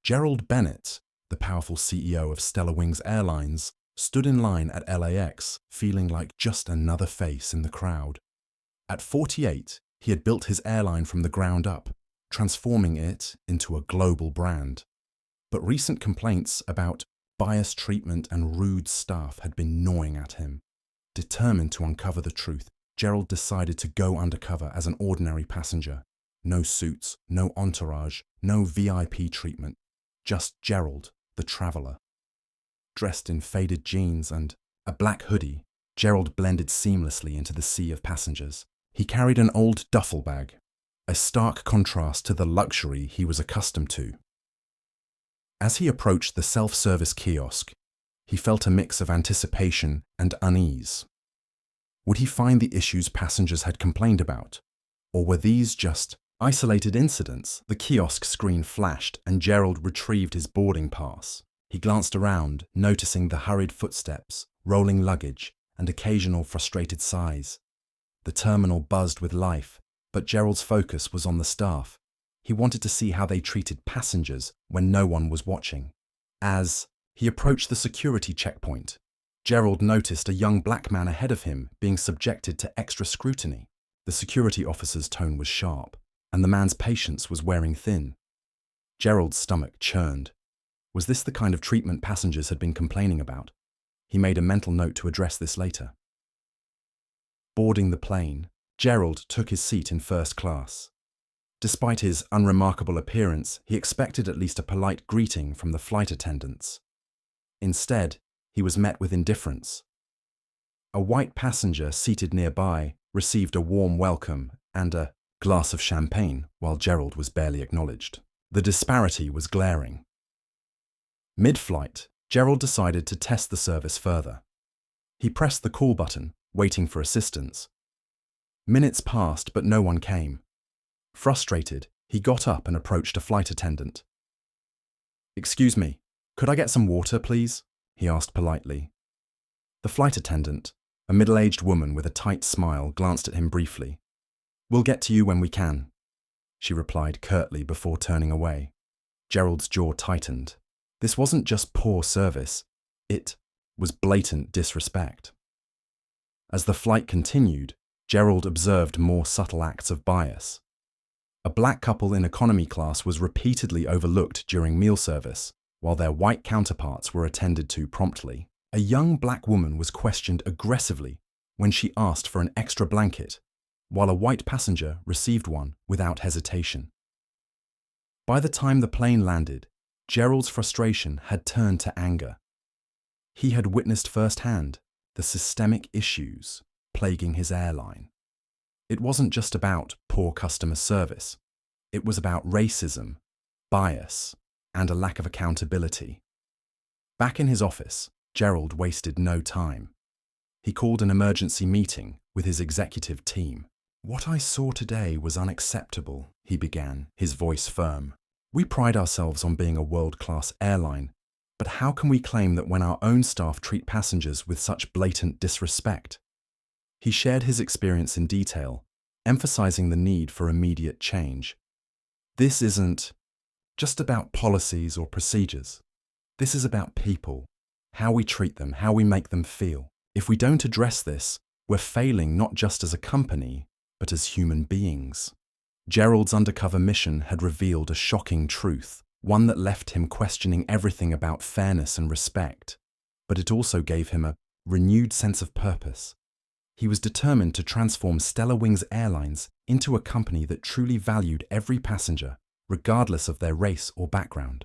Gerald Bennett, the powerful CEO of Stellar Wings Airlines, stood in line at LAX, feeling like just another face in the crowd. At 48, he had built his airline from the ground up, transforming it into a global brand. But recent complaints about biased treatment and rude staff had been gnawing at him. Determined to uncover the truth, Gerald decided to go undercover as an ordinary passenger. No suits, no entourage, no VIP treatment. Just Gerald, the traveller. Dressed in faded jeans and a black hoodie, Gerald blended seamlessly into the sea of passengers. He carried an old duffel bag, a stark contrast to the luxury he was accustomed to. As he approached the self-service kiosk, he felt a mix of anticipation and unease. Would he find the issues passengers had complained about? Or were these just isolated incidents? The kiosk screen flashed and Gerald retrieved his boarding pass. He glanced around, noticing the hurried footsteps, rolling luggage, and occasional frustrated sighs. The terminal buzzed with life, but Gerald's focus was on the staff. He wanted to see how they treated passengers when no one was watching. As he approached the security checkpoint, Gerald noticed a young black man ahead of him being subjected to extra scrutiny. The security officer's tone was sharp, and the man's patience was wearing thin. Gerald's stomach churned. Was this the kind of treatment passengers had been complaining about? He made a mental note to address this later. Boarding the plane, Gerald took his seat in first class. Despite his unremarkable appearance, he expected at least a polite greeting from the flight attendants. Instead, he was met with indifference. A white passenger seated nearby received a warm welcome and a glass of champagne, while Gerald was barely acknowledged. The disparity was glaring. Mid-flight, Gerald decided to test the service further. He pressed the call button, waiting for assistance. Minutes passed, but no one came. Frustrated, he got up and approached a flight attendant. "Excuse me, could I get some water, please?" he asked politely. The flight attendant, a middle-aged woman with a tight smile, glanced at him briefly. "We'll get to you when we can," she replied curtly before turning away. Gerald's jaw tightened. This wasn't just poor service, it was blatant disrespect. As the flight continued, Gerald observed more subtle acts of bias. A black couple in economy class was repeatedly overlooked during meal service, while their white counterparts were attended to promptly. A young black woman was questioned aggressively when she asked for an extra blanket, while a white passenger received one without hesitation. By the time the plane landed, Gerald's frustration had turned to anger. He had witnessed firsthand the systemic issues plaguing his airline. It wasn't just about poor customer service. It was about racism, bias, and a lack of accountability. Back in his office, Gerald wasted no time. He called an emergency meeting with his executive team. "What I saw today was unacceptable," he began, his voice firm. "We pride ourselves on being a world-class airline, but how can we claim that when our own staff treat passengers with such blatant disrespect?" He shared his experience in detail, emphasizing the need for immediate change. This isn't just about policies or procedures. This is about people, how we treat them, how we make them feel. If we don't address this, we're failing not just as a company, but as human beings. Gerald's undercover mission had revealed a shocking truth, one that left him questioning everything about fairness and respect, but it also gave him a renewed sense of purpose. He was determined to transform Stellar Wings Airlines into a company that truly valued every passenger, regardless of their race or background.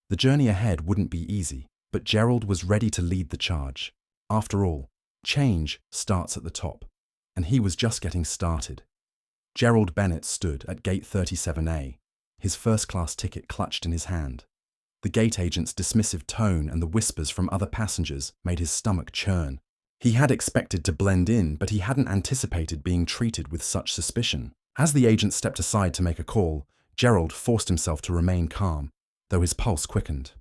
The journey ahead wouldn't be easy, but Gerald was ready to lead the charge. After all, change starts at the top, and he was just getting started. Gerald Bennett stood at Gate 37A, his first-class ticket clutched in his hand. The gate agent's dismissive tone and the whispers from other passengers made his stomach churn. He had expected to blend in, but he hadn't anticipated being treated with such suspicion. As the agent stepped aside to make a call, Gerald forced himself to remain calm, though his pulse quickened.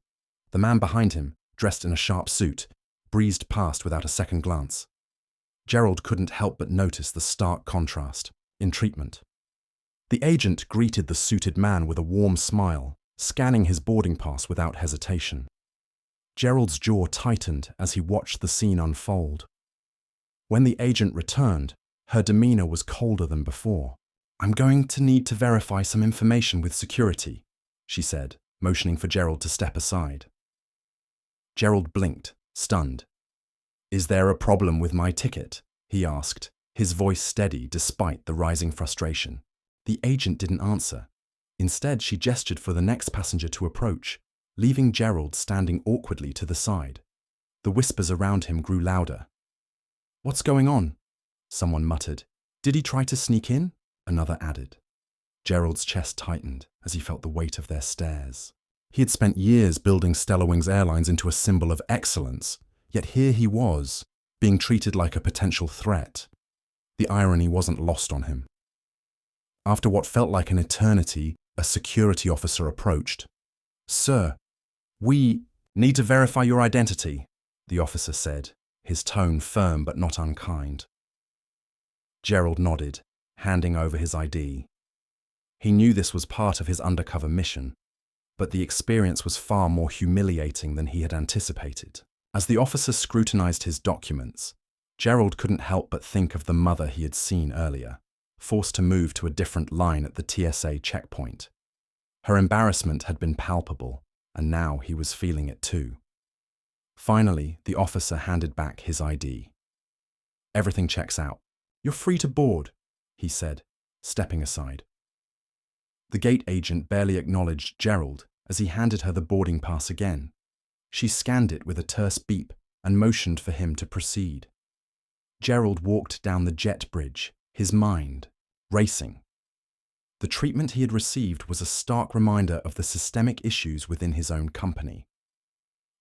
The man behind him, dressed in a sharp suit, breezed past without a second glance. Gerald couldn't help but notice the stark contrast in treatment. The agent greeted the suited man with a warm smile, scanning his boarding pass without hesitation. Gerald's jaw tightened as he watched the scene unfold. When the agent returned, her demeanor was colder than before. "I'm going to need to verify some information with security," she said, motioning for Gerald to step aside. Gerald blinked, stunned. "Is there a problem with my ticket?" he asked, his voice steady despite the rising frustration. The agent didn't answer. Instead, she gestured for the next passenger to approach, leaving Gerald standing awkwardly to the side. The whispers around him grew louder. "What's going on?" someone muttered. "Did he try to sneak in?" another added. Gerald's chest tightened as he felt the weight of their stares. He had spent years building Stellar Wings Airlines into a symbol of excellence, yet here he was, being treated like a potential threat. The irony wasn't lost on him. After what felt like an eternity, a security officer approached. "Sir, we need to verify your identity," the officer said, his tone firm but not unkind. Gerald nodded, handing over his ID. He knew this was part of his undercover mission, but the experience was far more humiliating than he had anticipated. As the officer scrutinized his documents, Gerald couldn't help but think of the mother he had seen earlier, forced to move to a different line at the TSA checkpoint. Her embarrassment had been palpable, and now he was feeling it too. Finally, the officer handed back his ID. "Everything checks out. You're free to board," he said, stepping aside. The gate agent barely acknowledged Gerald as he handed her the boarding pass again. She scanned it with a terse beep and motioned for him to proceed. Gerald walked down the jet bridge, his mind racing. The treatment he had received was a stark reminder of the systemic issues within his own company.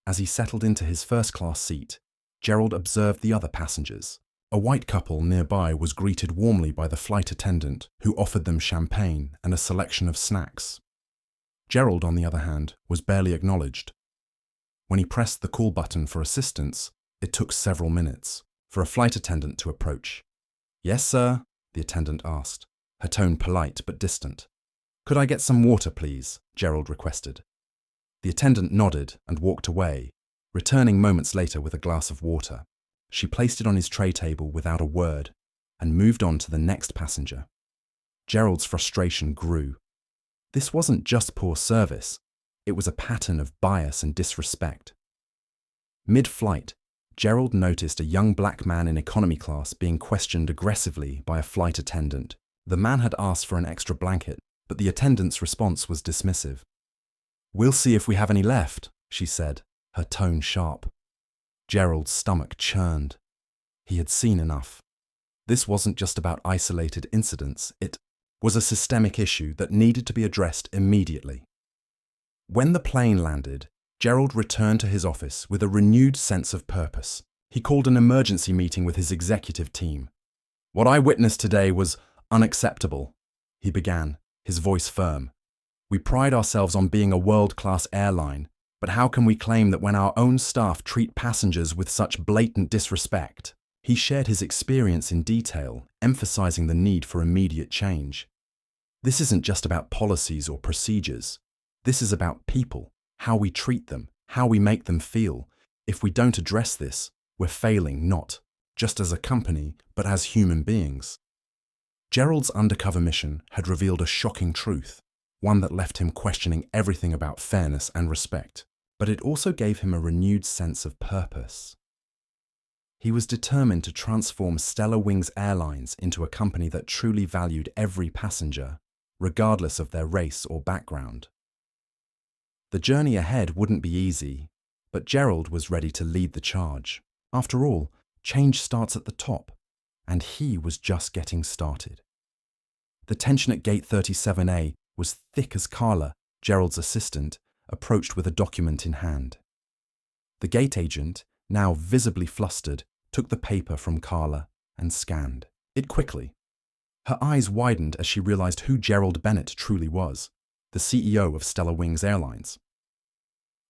As he settled into his first-class seat, Gerald observed the other passengers. A white couple nearby was greeted warmly by the flight attendant, who offered them champagne and a selection of snacks. Gerald, on the other hand, was barely acknowledged. When he pressed the call button for assistance, it took several minutes for a flight attendant to approach. "Yes, sir?" the attendant asked, her tone polite but distant. "Could I get some water, please?" Gerald requested. The attendant nodded and walked away, returning moments later with a glass of water. She placed it on his tray table without a word and moved on to the next passenger. Gerald's frustration grew. This wasn't just poor service, it was a pattern of bias and disrespect. Mid-flight, Gerald noticed a young black man in economy class being questioned aggressively by a flight attendant. The man had asked for an extra blanket, but the attendant's response was dismissive. "We'll see if we have any left," she said, her tone sharp. Gerald's stomach churned. He had seen enough. This wasn't just about isolated incidents, it was a systemic issue that needed to be addressed immediately. When the plane landed, Gerald returned to his office with a renewed sense of purpose. He called an emergency meeting with his executive team. "What I witnessed today was unacceptable," he began, his voice firm. "We pride ourselves on being a world-class airline, but how can we claim that when our own staff treat passengers with such blatant disrespect?" He shared his experience in detail, emphasizing the need for immediate change. This isn't just about policies or procedures. This is about people, how we treat them, how we make them feel. If we don't address this, we're failing not just as a company, but as human beings. Gerald's undercover mission had revealed a shocking truth, one that left him questioning everything about fairness and respect. But it also gave him a renewed sense of purpose. He was determined to transform Stellar Wings Airlines into a company that truly valued every passenger, regardless of their race or background. The journey ahead wouldn't be easy, but Gerald was ready to lead the charge. After all, change starts at the top, and he was just getting started. The tension at Gate 37A was thick as Carla, Gerald's assistant, approached with a document in hand. The gate agent, now visibly flustered, took the paper from Carla and scanned it quickly. Her eyes widened as she realized who Gerald Bennett truly was, the CEO of Stellar Wings Airlines.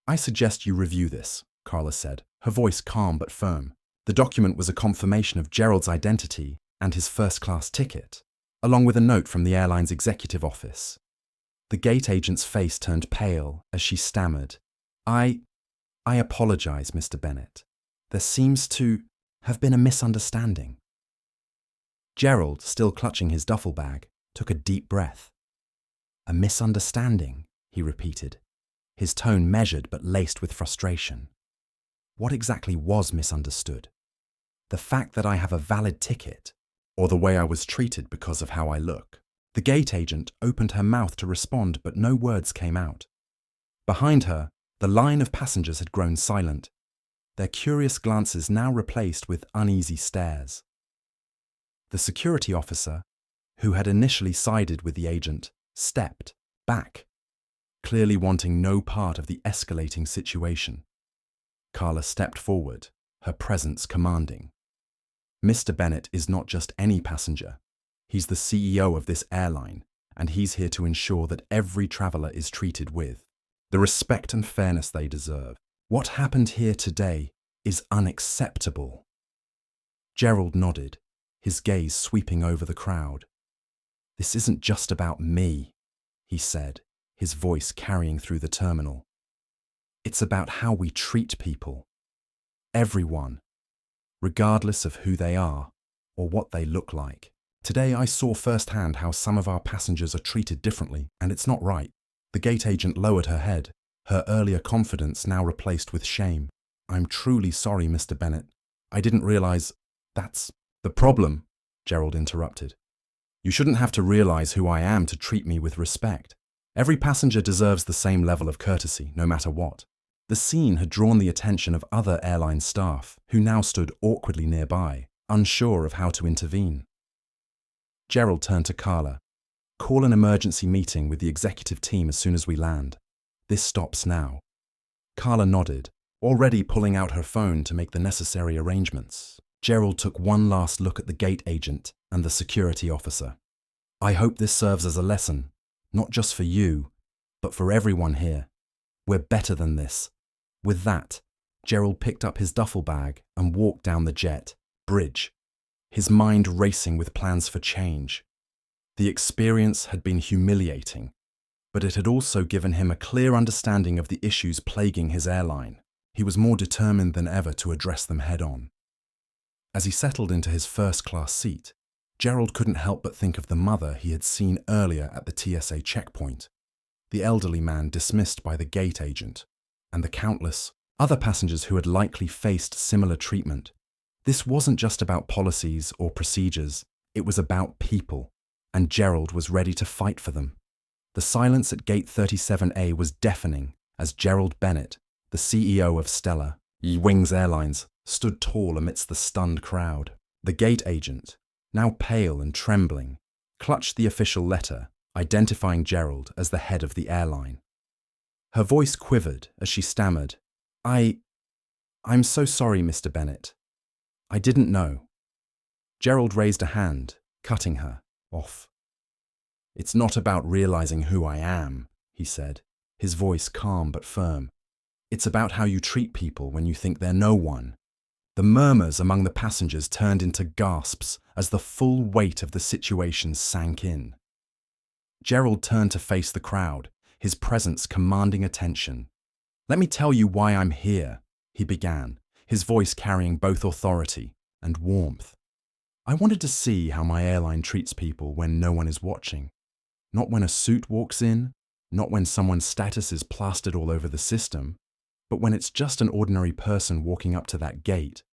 "I suggest you review this," Carla said, her voice calm but firm. The document was a confirmation of Gerald's identity and his first-class ticket, along with a note from the airline's executive office. The gate agent's face turned pale as she stammered. I apologize, Mr. Bennett. There seems to have been a misunderstanding. Gerald, still clutching his duffel bag, took a deep breath. A misunderstanding, he repeated, his tone measured but laced with frustration. What exactly was misunderstood? The fact that I have a valid ticket, or the way I was treated because of how I look? The gate agent opened her mouth to respond, but no words came out. Behind her, the line of passengers had grown silent, their curious glances now replaced with uneasy stares. The security officer, who had initially sided with the agent, stepped back, clearly wanting no part of the escalating situation. Carla stepped forward, her presence commanding. Mr. Bennett is not just any passenger. He's the CEO of this airline, and he's here to ensure that every traveler is treated with the respect and fairness they deserve. What happened here today is unacceptable. Gerald nodded, his gaze sweeping over the crowd. This isn't just about me, he said, his voice carrying through the terminal. It's about how we treat people. Everyone, regardless of who they are or what they look like. Today I saw firsthand how some of our passengers are treated differently, and it's not right. The gate agent lowered her head, her earlier confidence now replaced with shame. I'm truly sorry, Mr. Bennett. I didn't realize. That's the problem, Gerald interrupted. You shouldn't have to realize who I am to treat me with respect. Every passenger deserves the same level of courtesy, no matter what. The scene had drawn the attention of other airline staff, who now stood awkwardly nearby, unsure of how to intervene. Gerald turned to Carla. Call an emergency meeting with the executive team as soon as we land. This stops now. Carla nodded, already pulling out her phone to make the necessary arrangements. Gerald took one last look at the gate agent and the security officer. I hope this serves as a lesson, not just for you, but for everyone here. We're better than this. With that, Gerald picked up his duffel bag and walked down the jet bridge, his mind racing with plans for change. The experience had been humiliating, but it had also given him a clear understanding of the issues plaguing his airline. He was more determined than ever to address them head-on. As he settled into his first-class seat, Gerald couldn't help but think of the mother he had seen earlier at the TSA checkpoint, the elderly man dismissed by the gate agent, and the countless other passengers who had likely faced similar treatment. This wasn't just about policies or procedures, it was about people, and Gerald was ready to fight for them. The silence at Gate 37A was deafening as Gerald Bennett, the CEO of Stella Wings Airlines, stood tall amidst the stunned crowd. The gate agent, now pale and trembling, clutched the official letter, identifying Gerald as the head of the airline. Her voice quivered as she stammered, I'm so sorry, Mr. Bennett. I didn't know. Gerald raised a hand, cutting her off. It's not about realizing who I am, he said, his voice calm but firm. It's about how you treat people when you think they're no one. The murmurs among the passengers turned into gasps as the full weight of the situation sank in. Gerald turned to face the crowd, his presence commanding attention. Let me tell you why I'm here, he began, his voice carrying both authority and warmth. I wanted to see how my airline treats people when no one is watching. Not when a suit walks in, not when someone's status is plastered all over the system, but when it's just an ordinary person walking up to that gate.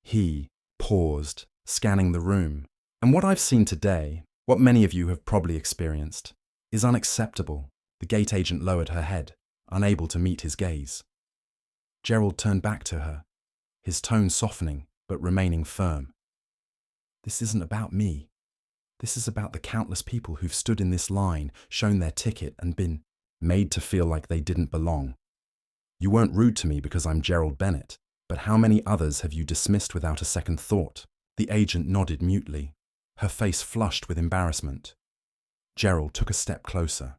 He paused, scanning the room. And what I've seen today, what many of you have probably experienced, is unacceptable. The gate agent lowered her head, unable to meet his gaze. Gerald turned back to her, his tone softening but remaining firm. This isn't about me. This is about the countless people who've stood in this line, shown their ticket, and been made to feel like they didn't belong. You weren't rude to me because I'm Gerald Bennett, but how many others have you dismissed without a second thought? The agent nodded mutely, her face flushed with embarrassment. Gerald took a step closer,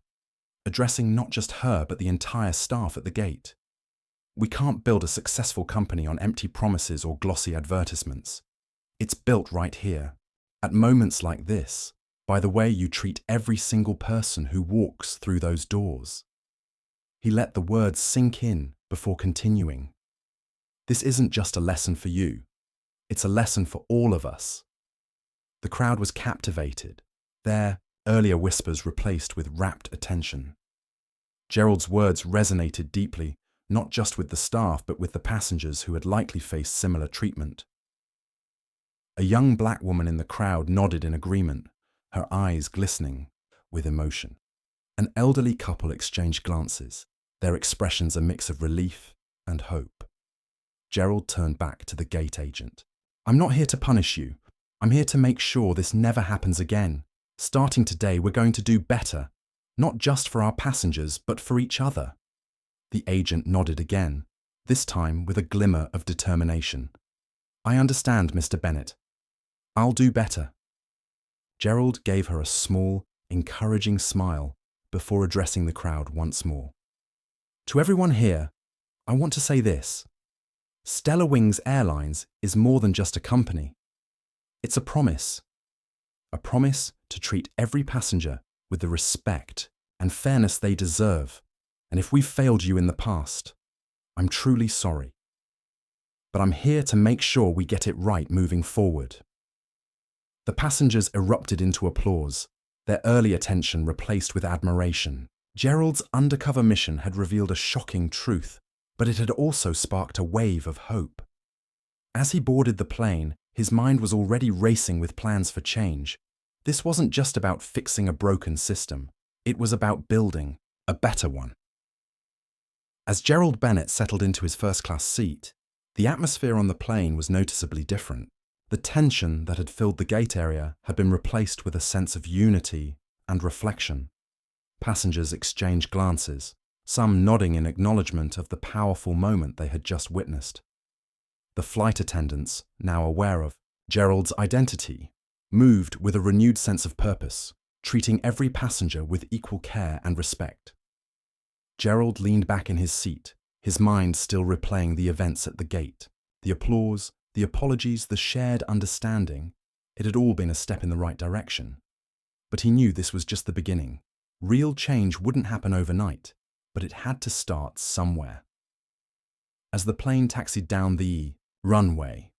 addressing not just her but the entire staff at the gate. We can't build a successful company on empty promises or glossy advertisements. It's built right here. At moments like this, by the way you treat every single person who walks through those doors." He let the words sink in before continuing. "This isn't just a lesson for you. It's a lesson for all of us." The crowd was captivated, their earlier whispers replaced with rapt attention. Gerald's words resonated deeply, not just with the staff but with the passengers who had likely faced similar treatment. A young black woman in the crowd nodded in agreement, her eyes glistening with emotion. An elderly couple exchanged glances, their expressions a mix of relief and hope. Gerald turned back to the gate agent. "I'm not here to punish you. I'm here to make sure this never happens again. Starting today, we're going to do better, not just for our passengers, but for each other." The agent nodded again, this time with a glimmer of determination. "I understand, Mr. Bennett. I'll do better." Gerald gave her a small, encouraging smile before addressing the crowd once more. "To everyone here, I want to say this. Stellar Wings Airlines is more than just a company. It's a promise to treat every passenger with the respect and fairness they deserve. And if we've failed you in the past, I'm truly sorry. But I'm here to make sure we get it right moving forward." The passengers erupted into applause, their earlier tension replaced with admiration. Gerald's undercover mission had revealed a shocking truth, but it had also sparked a wave of hope. As he boarded the plane, his mind was already racing with plans for change. This wasn't just about fixing a broken system, it was about building a better one. As Gerald Bennett settled into his first-class seat, the atmosphere on the plane was noticeably different. The tension that had filled the gate area had been replaced with a sense of unity and reflection. Passengers exchanged glances, some nodding in acknowledgement of the powerful moment they had just witnessed. The flight attendants, now aware of Gerald's identity, moved with a renewed sense of purpose, treating every passenger with equal care and respect. Gerald leaned back in his seat, his mind still replaying the events at the gate, the applause, the apologies, the shared understanding. It had all been a step in the right direction. But he knew this was just the beginning. Real change wouldn't happen overnight, but it had to start somewhere. As the plane taxied down the runway,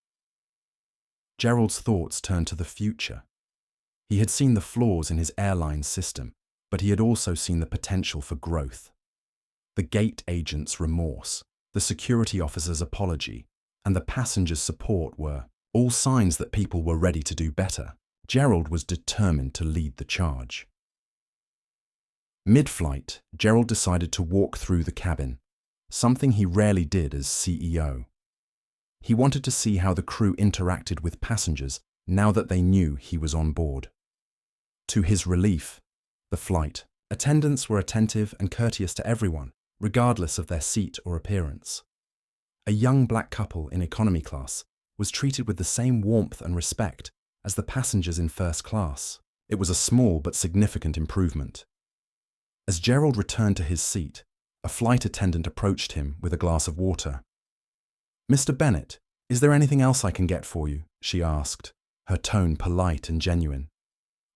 Gerald's thoughts turned to the future. He had seen the flaws in his airline system, but he had also seen the potential for growth. The gate agent's remorse, the security officer's apology, and the passenger's support were all signs that people were ready to do better. Gerald was determined to lead the charge. Mid-flight, Gerald decided to walk through the cabin, something he rarely did as CEO. He wanted to see how the crew interacted with passengers now that they knew he was on board. To his relief, the flight attendants were attentive and courteous to everyone, regardless of their seat or appearance. A young black couple in economy class was treated with the same warmth and respect as the passengers in first class. It was a small but significant improvement. As Gerald returned to his seat, a flight attendant approached him with a glass of water. "Mr. Bennett, is there anything else I can get for you?" she asked, her tone polite and genuine.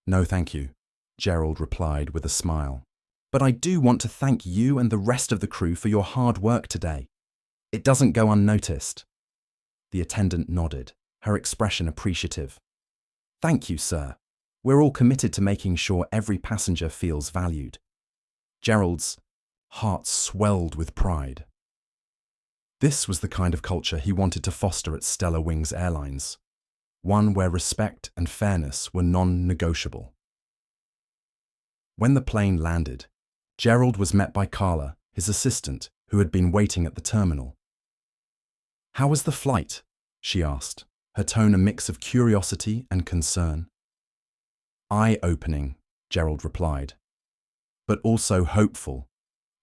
"No, thank you," Gerald replied with a smile. "But I do want to thank you and the rest of the crew for your hard work today. It doesn't go unnoticed." The attendant nodded, her expression appreciative. "Thank you, sir. We're all committed to making sure every passenger feels valued." Gerald's heart swelled with pride. This was the kind of culture he wanted to foster at Stellar Wings Airlines, one where respect and fairness were non-negotiable. When the plane landed, Gerald was met by Carla, his assistant, who had been waiting at the terminal. "How was the flight?" she asked, her tone a mix of curiosity and concern. "Eye-opening," Gerald replied, "but also hopeful.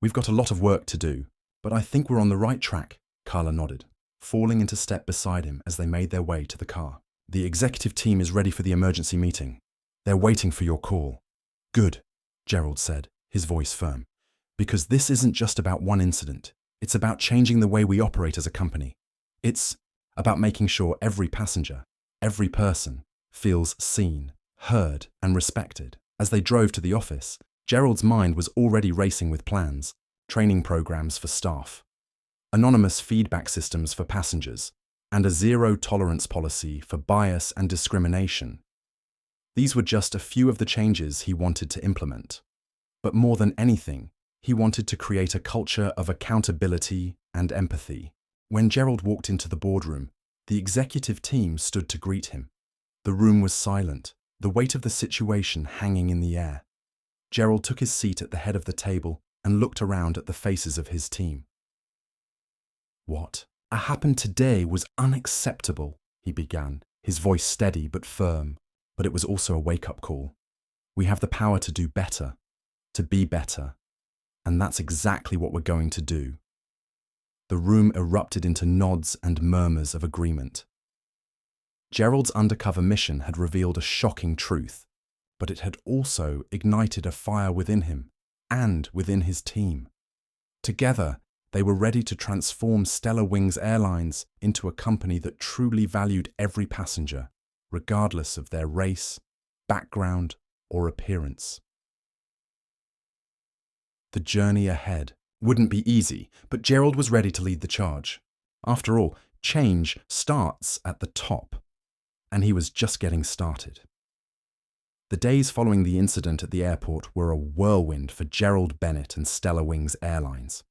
We've got a lot of work to do, but I think we're on the right track," Carla nodded, falling into step beside him as they made their way to the car. "The executive team is ready for the emergency meeting. They're waiting for your call." "Good," Gerald said, his voice firm, "because this isn't just about one incident. It's about changing the way we operate as a company. It's about making sure every passenger, every person, feels seen, heard, and respected. As they drove to the office, Gerald's mind was already racing with plans, training programs for staff, anonymous feedback systems for passengers, and a zero-tolerance policy for bias and discrimination. These were just a few of the changes he wanted to implement. But more than anything, he wanted to create a culture of accountability and empathy. When Gerald walked into the boardroom, the executive team stood to greet him. The room was silent, the weight of the situation hanging in the air. Gerald took his seat at the head of the table and looked around at the faces of his team. "What happened today was unacceptable," he began, his voice steady but firm, but it was also a wake-up call. "We have the power to do better, to be better, and that's exactly what we're going to do." The room erupted into nods and murmurs of agreement. Gerald's undercover mission had revealed a shocking truth, but it had also ignited a fire within him and within his team. Together, they were ready to transform Stellar Wings Airlines into a company that truly valued every passenger, regardless of their race, background, or appearance. The journey ahead wouldn't be easy, but Gerald was ready to lead the charge. After all, change starts at the top, and he was just getting started. The days following the incident at the airport were a whirlwind for Gerald Bennett and Stellar Wings Airlines.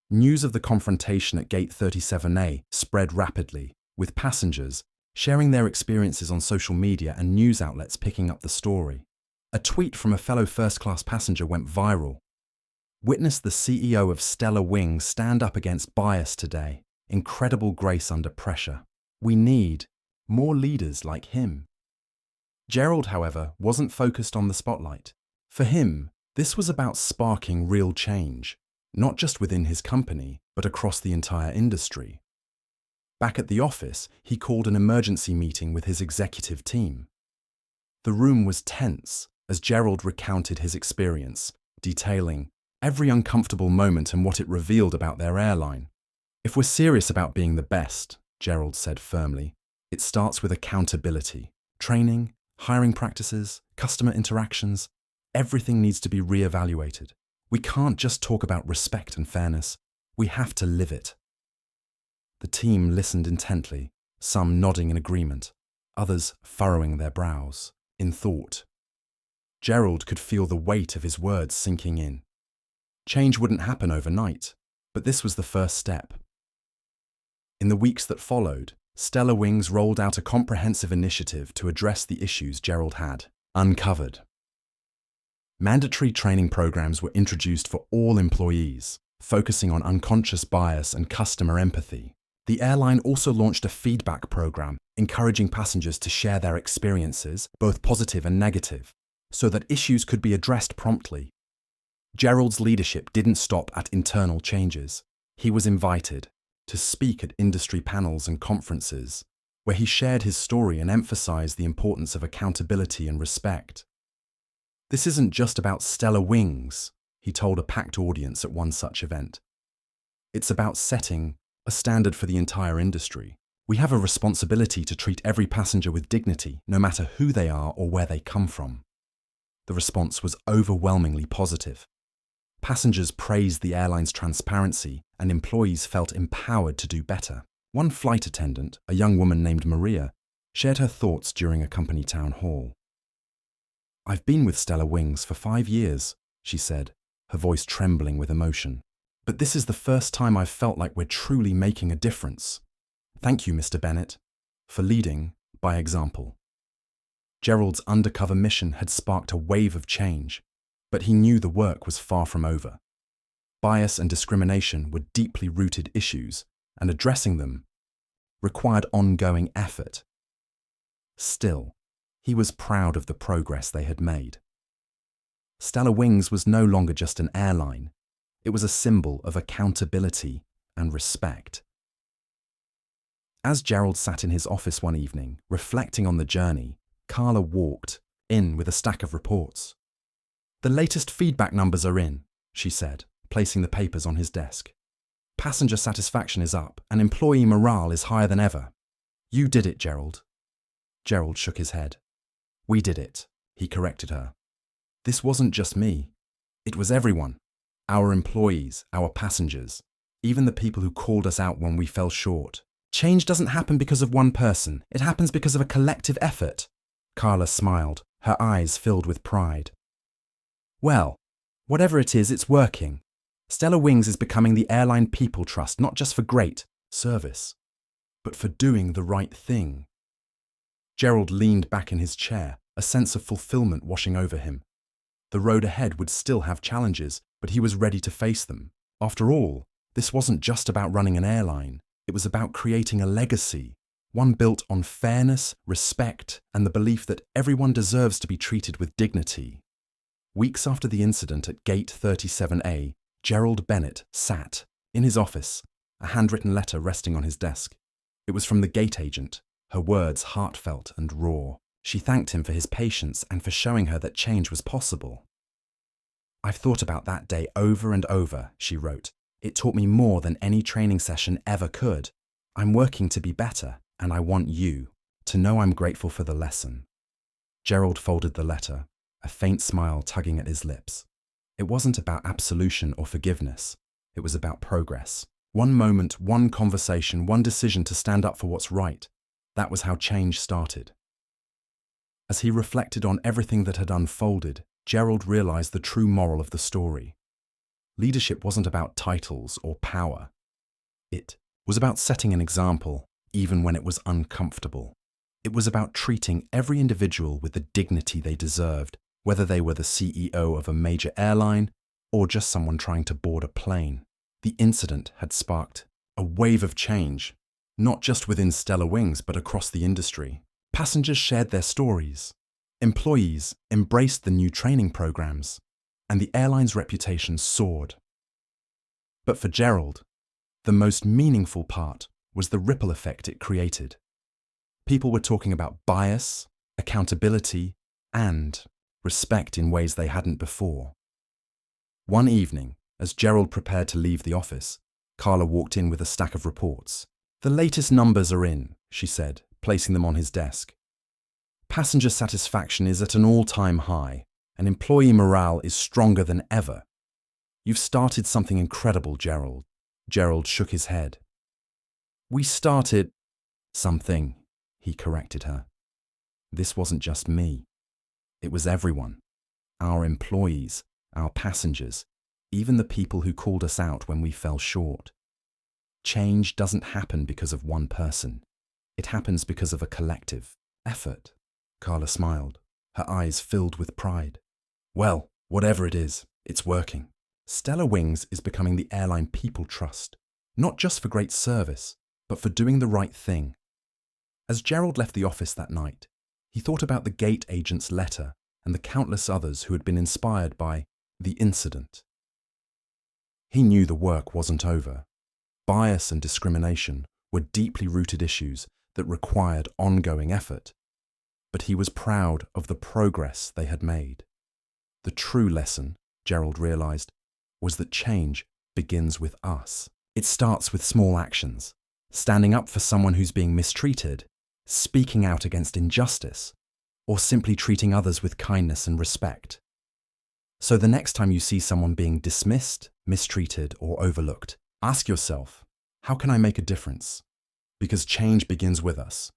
News of the confrontation at Gate 37A spread rapidly, with passengers sharing their experiences on social media and news outlets picking up the story. A tweet from a fellow first-class passenger went viral. "Witness the CEO of Stellar Wings stand up against bias today. Incredible grace under pressure. We need more leaders like him." Gerald, however, wasn't focused on the spotlight. For him, this was about sparking real change, not just within his company, but across the entire industry. Back at the office, he called an emergency meeting with his executive team. The room was tense as Gerald recounted his experience, detailing every uncomfortable moment and what it revealed about their airline. "If we're serious about being the best," Gerald said firmly, "it starts with accountability, training, hiring practices, customer interactions. Everything needs to be re-evaluated. We can't just talk about respect and fairness. We have to live it." The team listened intently, some nodding in agreement, others furrowing their brows, in thought. Gerald could feel the weight of his words sinking in. Change wouldn't happen overnight, but this was the first step. In the weeks that followed, Stellar Wings rolled out a comprehensive initiative to address the issues Gerald had uncovered. Mandatory training programs were introduced for all employees, focusing on unconscious bias and customer empathy. The airline also launched a feedback program, encouraging passengers to share their experiences, both positive and negative, so that issues could be addressed promptly. Gerald's leadership didn't stop at internal changes. He was invited to speak at industry panels and conferences, where he shared his story and emphasized the importance of accountability and respect. "This isn't just about Stellar Wings," he told a packed audience at one such event. "It's about setting a standard for the entire industry. We have a responsibility to treat every passenger with dignity, no matter who they are or where they come from." The response was overwhelmingly positive. Passengers praised the airline's transparency, and employees felt empowered to do better. One flight attendant, a young woman named Maria, shared her thoughts during a company town hall. "I've been with Stellar Wings for 5 years, she said, her voice trembling with emotion. "But this is the first time I've felt like we're truly making a difference. Thank you, Mr. Bennett, for leading by example." Gerald's undercover mission had sparked a wave of change, but he knew the work was far from over. Bias and discrimination were deeply rooted issues, and addressing them required ongoing effort. Still, he was proud of the progress they had made. Stellar Wings was no longer just an airline. It was a symbol of accountability and respect. As Gerald sat in his office one evening, reflecting on the journey, Carla walked in with a stack of reports. "The latest feedback numbers are in," she said, placing the papers on his desk. "Passenger satisfaction is up and employee morale is higher than ever. You did it, Gerald." Gerald shook his head. We did it, he corrected her. This wasn't just me. It was everyone. Our employees, our passengers, even the people who called us out when we fell short. Change doesn't happen because of one person. It happens because of a collective effort. Carla smiled, her eyes filled with pride. Well, whatever it is, it's working. Stellar Wings is becoming the airline people trust, not just for great service, but for doing the right thing. Gerald leaned back in his chair, a sense of fulfillment washing over him. The road ahead would still have challenges, but he was ready to face them. After all, this wasn't just about running an airline. It was about creating a legacy, one built on fairness, respect, and the belief that everyone deserves to be treated with dignity. Weeks after the incident at Gate 37A, Gerald Bennett sat in his office, a handwritten letter resting on his desk. It was from the gate agent, her words heartfelt and raw. She thanked him for his patience and for showing her that change was possible. "I've thought about that day over and over," she wrote. "It taught me more than any training session ever could. I'm working to be better, and I want you to know I'm grateful for the lesson." Gerald folded the letter, a faint smile tugging at his lips. It wasn't about absolution or forgiveness. It was about progress. One moment, one conversation, one decision to stand up for what's right. That was how change started. As he reflected on everything that had unfolded, Gerald realized the true moral of the story. Leadership wasn't about titles or power. It was about setting an example, even when it was uncomfortable. It was about treating every individual with the dignity they deserved, whether they were the CEO of a major airline or just someone trying to board a plane. The incident had sparked a wave of change, not just within Stellar Wings, but across the industry. Passengers shared their stories. Employees embraced the new training programs, and the airline's reputation soared. But for Gerald, the most meaningful part was the ripple effect it created. People were talking about bias, accountability, and respect in ways they hadn't before. One evening, as Gerald prepared to leave the office, Carla walked in with a stack of reports. "The latest numbers are in," she said, placing them on his desk. "Passenger satisfaction is at an all-time high, and employee morale is stronger than ever. You've started something incredible, Gerald." Gerald shook his head. "We started something," he corrected her. "This wasn't just me. It was everyone. Our employees, our passengers, even the people who called us out when we fell short. Change doesn't happen because of one person. It happens because of a collective effort." Carla smiled, her eyes filled with pride. "Well, whatever it is, it's working. Stellar Wings is becoming the airline people trust, not just for great service, but for doing the right thing." As Gerald left the office that night, he thought about the gate agent's letter and the countless others who had been inspired by the incident. He knew the work wasn't over. Bias and discrimination were deeply rooted issues that required ongoing effort. But he was proud of the progress they had made. The true lesson, Gerald realized, was that change begins with us. It starts with small actions, standing up for someone who's being mistreated, speaking out against injustice, or simply treating others with kindness and respect. So the next time you see someone being dismissed, mistreated, or overlooked, ask yourself, how can I make a difference? Because change begins with us.